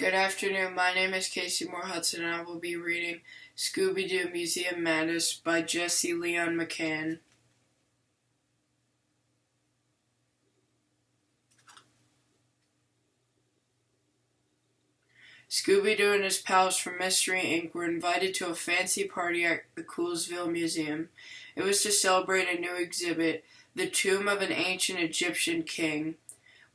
Good afternoon, my name is Casey Moore Hudson and I will be reading Scooby-Doo Museum Madness by Jesse Leon McCann. Scooby-Doo and his pals from Mystery Inc. were invited to a fancy party at the Coolsville Museum. It was to celebrate a new exhibit, the tomb of an ancient Egyptian king.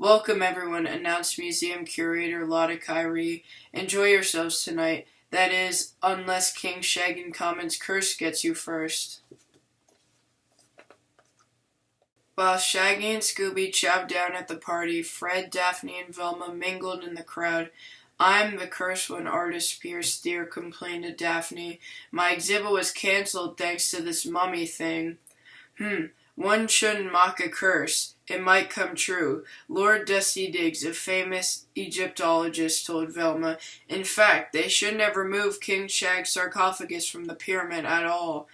Welcome everyone, announced museum curator Lotta Kyrie. Enjoy yourselves tonight. That is, unless King Shaggy Common's curse gets you first. While Shaggy and Scooby chowed down at the party, Fred, Daphne, and Velma mingled in the crowd. I'm the cursed one, artist Pierce Deer complained to Daphne. My exhibit was cancelled thanks to this mummy thing. One shouldn't mock a curse. It might come true. Lord Dusty Diggs, a famous Egyptologist, told Velma. In fact, they shouldn't have removed King Shag's sarcophagus from the pyramid at all.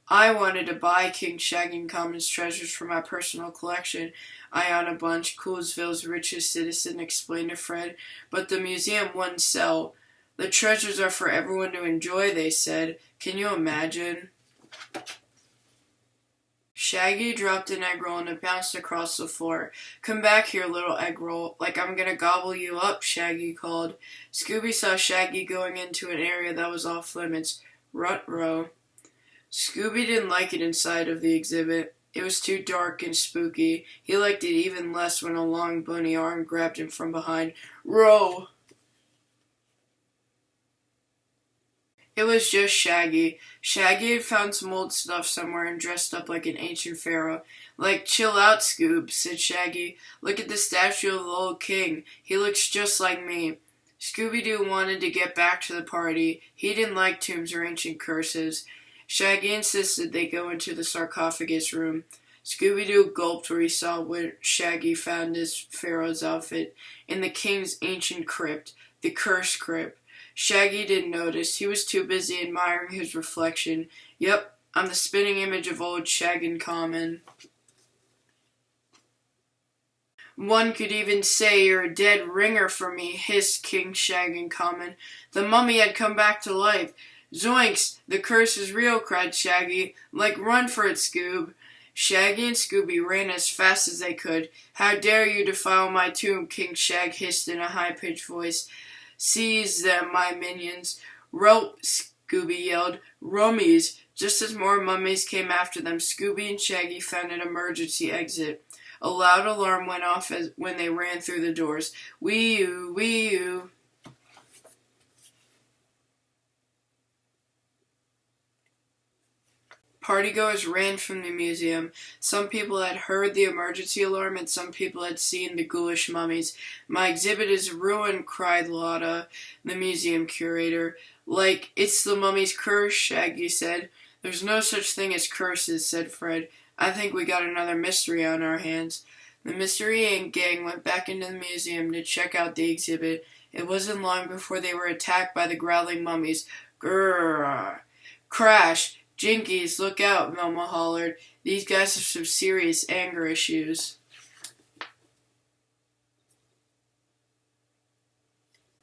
I wanted to buy King Shaggy Common's treasures for my personal collection, Iona Bunch, Coolsville's richest citizen, explained to Fred, but the museum wouldn't sell. The treasures are for everyone to enjoy, they said. Can you imagine? Shaggy dropped an egg roll and it bounced across the floor. Come back here, little egg roll, like I'm gonna gobble you up, Shaggy called. Scooby saw Shaggy going into an area that was off limits. Rut-row. Scooby didn't like it inside of the exhibit. It was too dark and spooky. He liked it even less when a long bony arm grabbed him from behind. Row! It was just Shaggy. Shaggy had found some old stuff somewhere and dressed up like an ancient pharaoh. Like, chill out, Scoob, said Shaggy. Look at the statue of the old king. He looks just like me. Scooby-Doo wanted to get back to the party. He didn't like tombs or ancient curses. Shaggy insisted they go into the sarcophagus room. Scooby-Doo gulped where he saw where Shaggy found his pharaoh's outfit in the king's ancient crypt, the Curse Crypt. Shaggy didn't notice. He was too busy admiring his reflection. Yep, I'm the spinning image of old Shaggy Common. One could even say you're a dead ringer for me, hissed King Shaggy Common. The mummy had come back to life. Zoinks! The curse is real, cried Shaggy. Like, run for it, Scoob. Shaggy and Scooby ran as fast as they could. How dare you defile my tomb, King Shag hissed in a high-pitched voice. Seize them, my minions. Rope, Scooby yelled. Rummies. Just as more mummies came after them, Scooby and Shaggy found an emergency exit. A loud alarm went off when they ran through the doors. Wee-oo, wee-oo. Partygoers ran from the museum. Some people had heard the emergency alarm and some people had seen the ghoulish mummies. My exhibit is ruined, cried Lotta, the museum curator. Like, it's the mummy's curse, Shaggy said. There's no such thing as curses, said Fred. I think we got another mystery on our hands. The Mystery Inc. gang went back into the museum to check out the exhibit. It wasn't long before they were attacked by the growling mummies. Grrrr! Crash! Jinkies, look out, Velma hollered. These guys have some serious anger issues.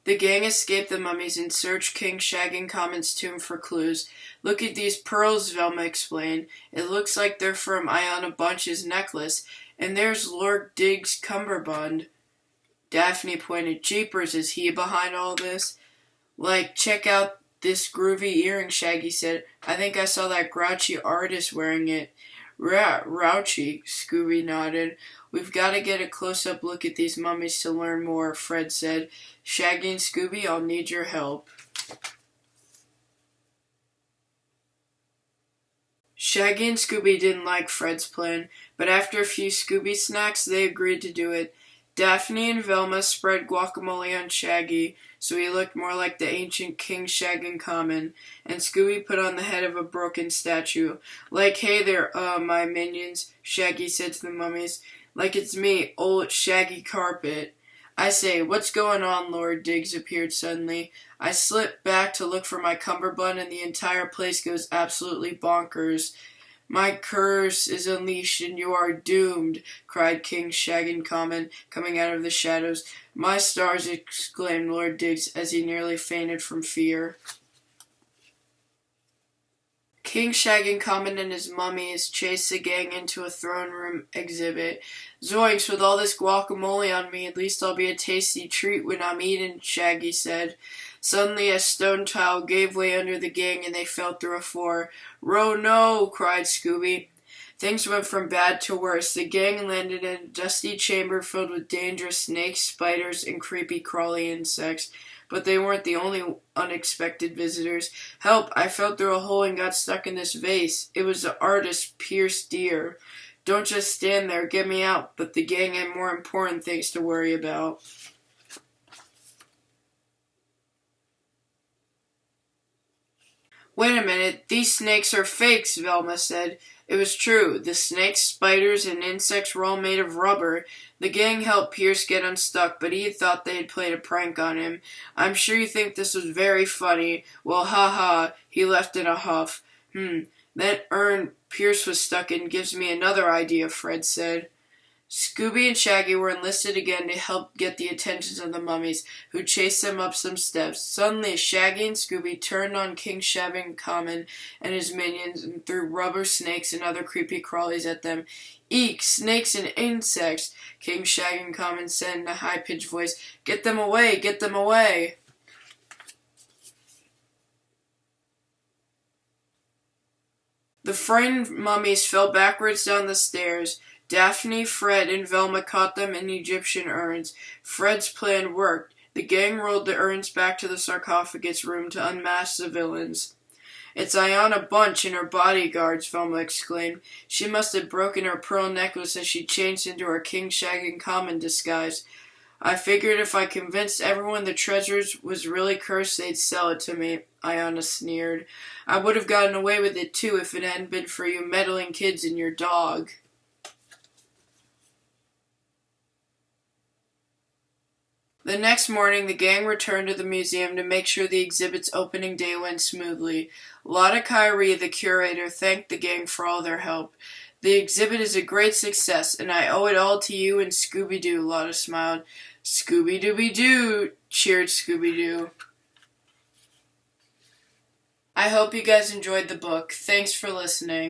The gang escaped the mummies and searched King Shaggy Common's tomb for clues. Look at these pearls, Velma explained. It looks like they're from Iona Bunch's necklace. And there's Lord Diggs' cummerbund. Daphne pointed. Jeepers, is he behind all this? Like, check out this groovy earring, Shaggy said. I think I saw that grouchy artist wearing it. Grouchy, Scooby nodded. We've got to get a close-up look at these mummies to learn more, Fred said. Shaggy and Scooby, I'll need your help. Shaggy and Scooby didn't like Fred's plan, but after a few Scooby snacks, they agreed to do it. Daphne and Velma spread guacamole on Shaggy, so he looked more like the ancient King Shaggy Common, and Scooby put on the head of a broken statue. Like, hey there, my minions, Shaggy said to the mummies. Like it's me, old Shaggy Carpet. I say, what's going on? Lord Diggs appeared suddenly. I slipped back to look for my cummerbund and the entire place goes absolutely bonkers. My curse is unleashed and you are doomed, cried King Shaggy coming out of the shadows. My stars, exclaimed Lord Diggs as he nearly fainted from fear. King Shaggy and his mummies chased the gang into a throne room exhibit. Zoinks, with all this guacamole on me, at least I'll be a tasty treat when I'm eating, Shaggy said. Suddenly a stone tile gave way under the gang and they fell through a floor. "Row no!" cried Scooby. Things went from bad to worse. The gang landed in a dusty chamber filled with dangerous snakes, spiders, and creepy crawly insects. But they weren't the only unexpected visitors. "Help! I fell through a hole and got stuck in this vase. It was the artist Pierce Deer. Don't just stand there, get me out." But the gang had more important things to worry about. "Wait a minute, these snakes are fakes," Velma said. It was true. The snakes, spiders, and insects were all made of rubber. The gang helped Pierce get unstuck, but he thought they had played a prank on him. "I'm sure you think this was very funny. Well, ha, he left in a huff. That urn Pierce was stuck in gives me another idea," Fred said. Scooby and Shaggy were enlisted again to help get the attention of the mummies, who chased them up some steps. Suddenly, Shaggy and Scooby turned on King Shaggy and his minions and threw rubber snakes and other creepy crawlies at them. "Eek! Snakes and insects!" King Shaggy said in a high-pitched voice. "Get them away! Get them away!" The frightened mummies fell backwards down the stairs. Daphne, Fred, and Velma caught them in Egyptian urns. Fred's plan worked. The gang rolled the urns back to the sarcophagus room to unmask the villains. "It's Ayanna Bunch and her bodyguards," Velma exclaimed. "She must have broken her pearl necklace as she changed into her King Shaggy disguise. I figured if I convinced everyone the treasures was really cursed, they'd sell it to me," Ayanna sneered. "I would have gotten away with it too if it hadn't been for you meddling kids and your dog." The next morning, the gang returned to the museum to make sure the exhibit's opening day went smoothly. Lotta Kyrie, the curator, thanked the gang for all their help. "The exhibit is a great success, and I owe it all to you and Scooby-Doo," Lotta smiled. "Scooby-Dooby-Doo!" cheered Scooby-Doo. I hope you guys enjoyed the book. Thanks for listening.